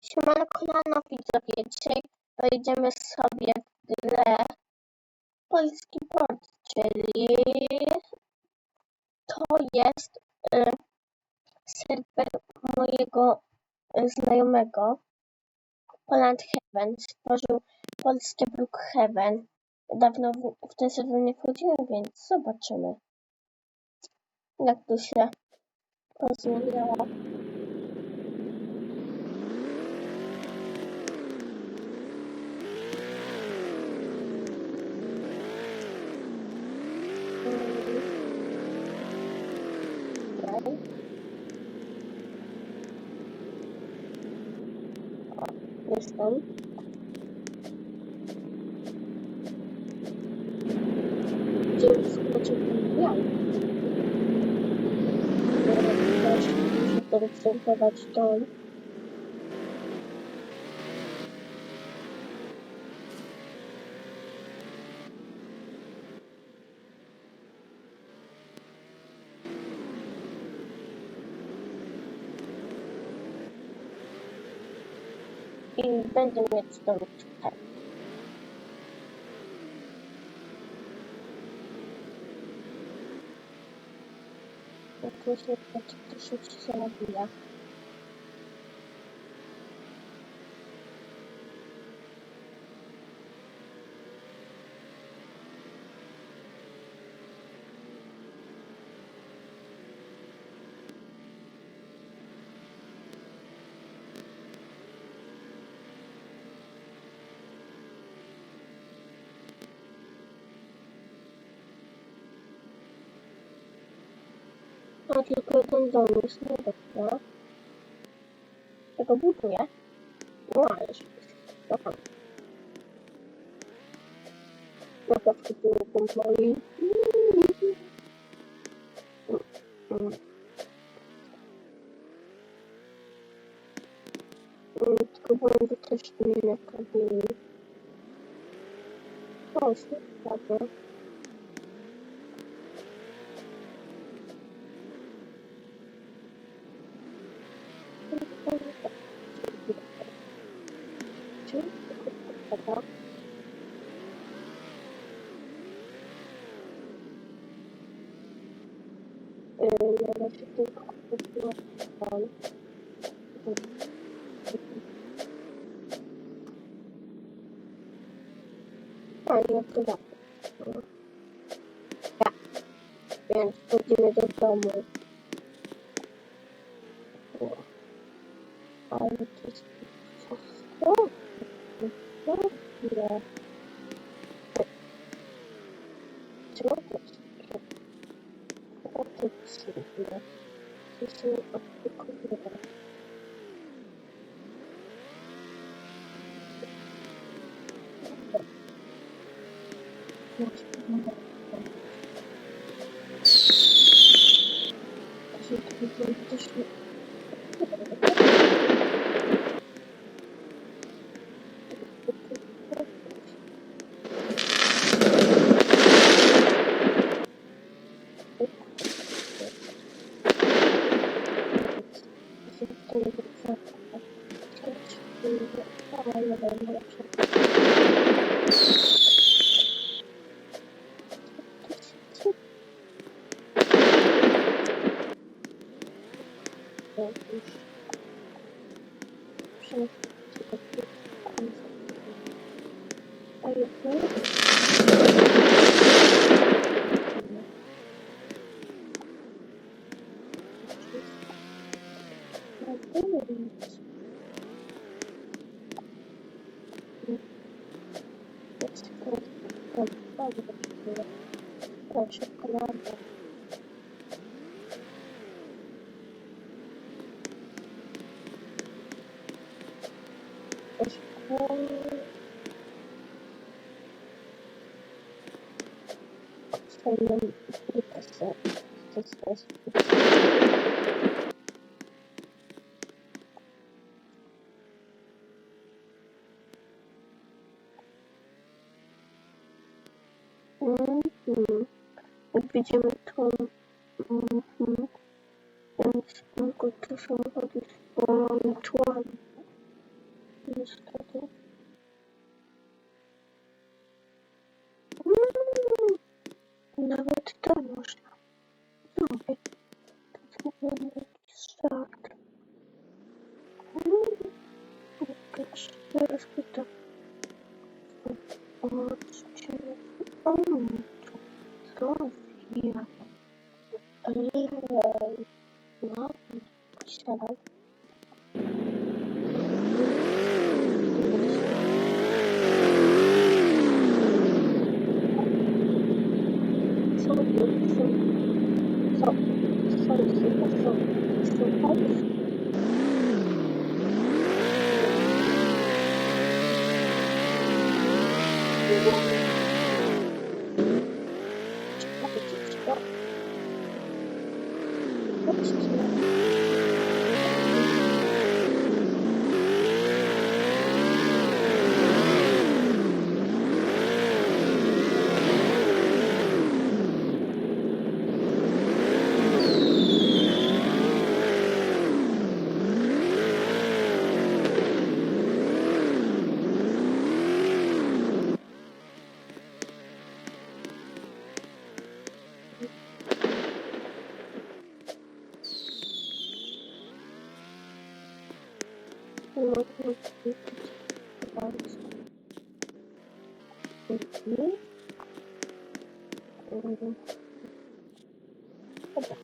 Siemano kolano widzowie, dzisiaj pojedziemy sobie w grę Polski Port, czyli to jest serwer mojego znajomego Poland Heaven. Stworzył polskie Brookhaven. Dawno w ten serwer nie wchodziłem, więc zobaczymy, jak tu się rozwijało. Jestem. Gdzie skoczył ten plan? Też muszę porozmawiać dom. I będę mieć dom tutaj. Jak myślę, to się zabija. A tylko jeden dom jest niedobrze. Tego buduję. No ale się kocham. Jaka wchodziła powoli. Tylko powiem, że też nie naprawili. O, świetnie. Ja się tylko kupiłam. A ja to tak. Tak. Więc wchodzimy do domu. Ale to jest wszystko. Dobrze. Czemu to jest? O, to jest super. To się opiekuje. Jak widzimy, to ten spokój to samochody z tłami. niestety. Nawet to można zrobić. To zrobię jakiś start. Teraz pytam. Chodźcie. Co ja? No, siadaj.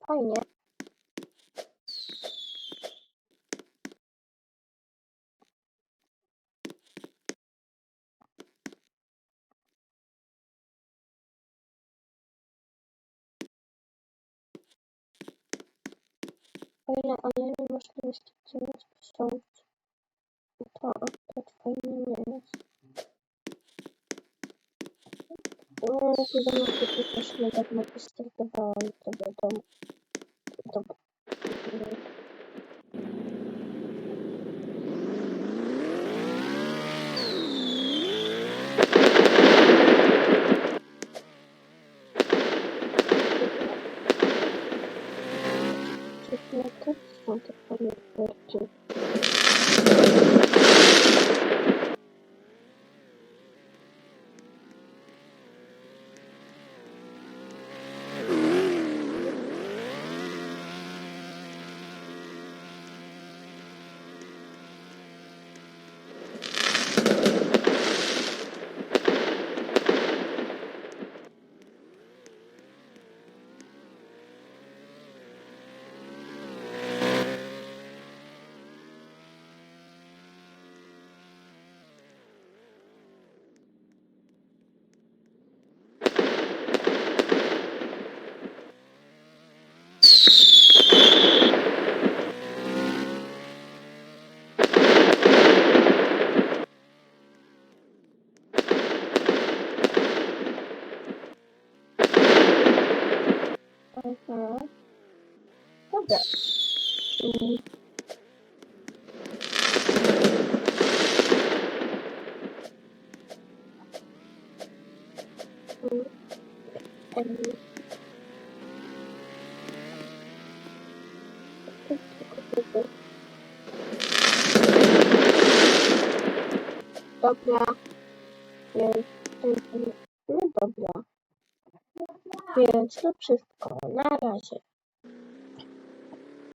Fajnie. Fajne, ale nie można niestety nic wziąć. To akurat fajnie nie jest. No, wiadomo, że to też niedawno wystartowałam, to wiadomo. To są te fajerwerki. Dobra. Dobra, więc no dobra, więc to wszystko, na razie.